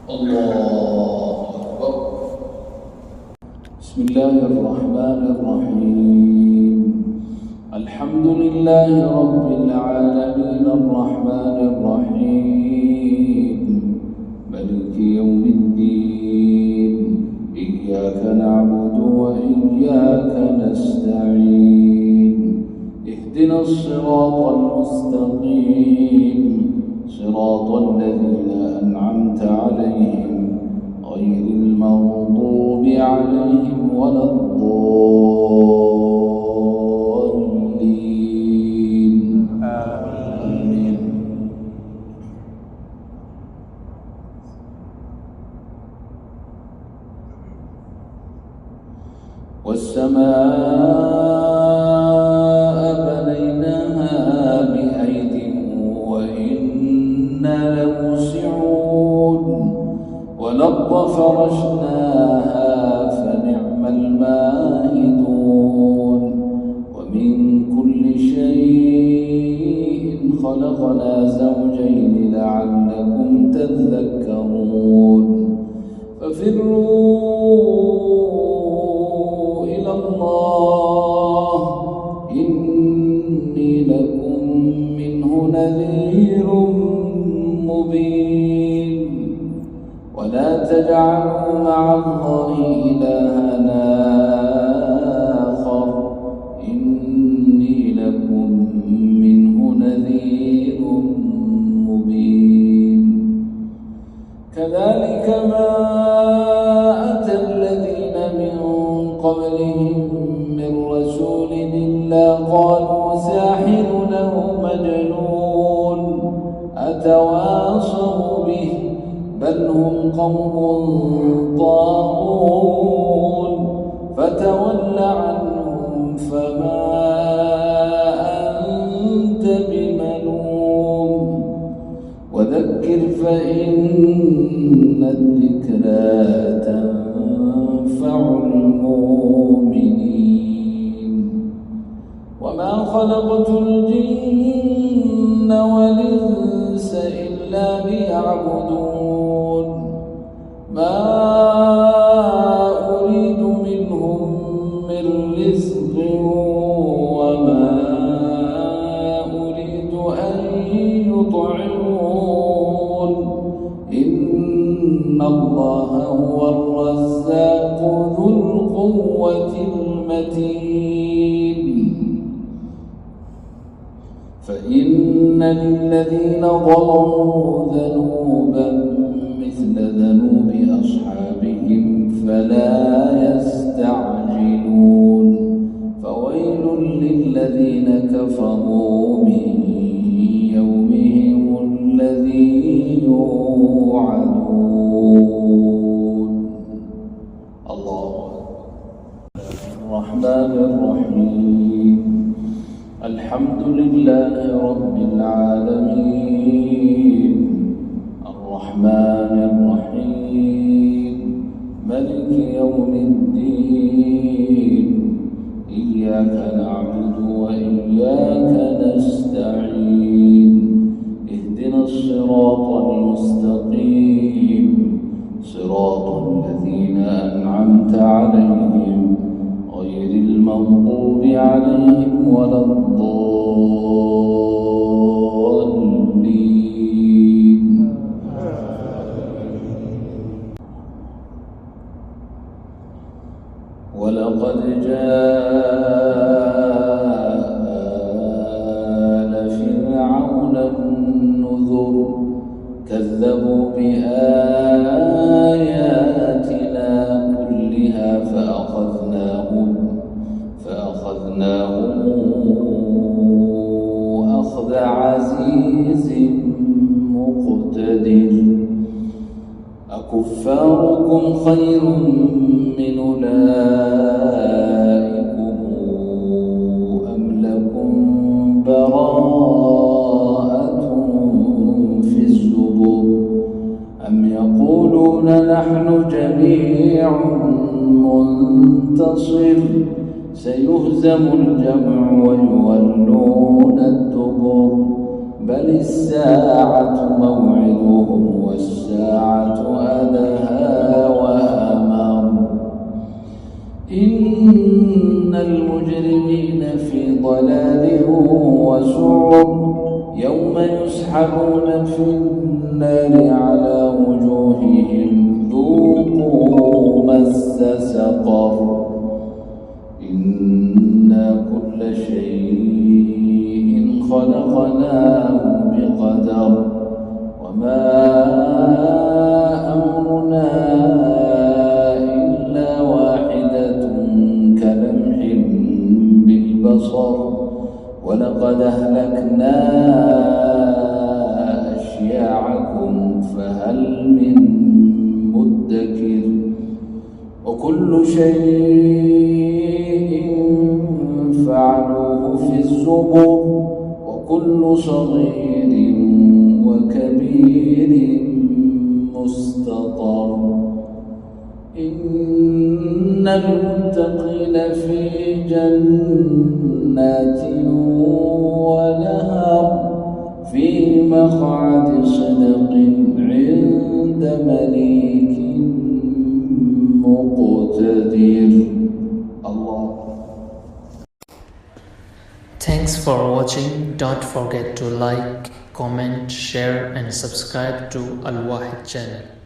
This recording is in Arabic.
الله أكبر. بسم الله الرحمن الرحيم. الحمد لله رب العالمين الرحمن الرحيم مالك يوم الدين. إياك نعبد وإياك نستعين. اهدنا الصراط المستقيم صراط الذين أنعمت عليهم غير المغضوب عليهم ولا الضالين. آمين. والسماء بنيناها بأيد وإنا لموسعون. والأرض فرشناها فنعم الماهدون. ومن كل شيء خلقنا زوجين لعلكم تذكرون. ففروا إلى الله إني لكم منه نذير مبين. ولا تجعلوا مع الله إلها آخر إني لكم منه نذير مبين. كذلك ما أتى الذين من قبلهم من رسول إلا قالوا ساحر أو مجنون أتواصوا به بل هم قوم طاغون. فتول عنهم فما أنت بملوم وذكر فإن الذكرى تنفع المؤمنين. وما خلقت الجن والإنس إلا ليعبدون. ما أريد منهم من رزق وما أريد أن يطعمون. إن الله هو الرزاق ذو القوة المتين. فإن للذين ظلموا ذنوبا مثل ذنوب أصحابهم فلا يستعجلون. فويل للذين كفروا من يومهم الذي يوعدون. الله الرحمن الرحيم. الحمد لله رب العالمين الرحمن الرحيم مالك يوم الدين. إياك نعبد وإياك نستعين. اهدنا الصراط المستقيم صراط الذين أنعمت عليهم غير المغضوب عليهم ولا الضالين. ولقد جاء فرعون النذر كذبوا بآياتنا كلها فأخذناهم أخذ عزيز مقتدر. أكفاركم خير من أولئكم أم لكم براءة في الزبر أم يقولون نحن جميع منتصر سيهزم الجمع ويولون الدبر بل الساعة موعدهم والساعة كل شيء خلقناه بقدر وما أمرنا إلا واحدة كلمح بالبصر ولقد أهلكنا أشياعكم فهل من مدكر وكل شيء فعلوه في الزبر وكل صغير وكبير مستطر إن المتقين في جنات ونهر في مقعد صدق عند مليك مقتدر. Allah. Thanks for watching. Don't forget to like, comment, share and subscribe to Al Wahid channel.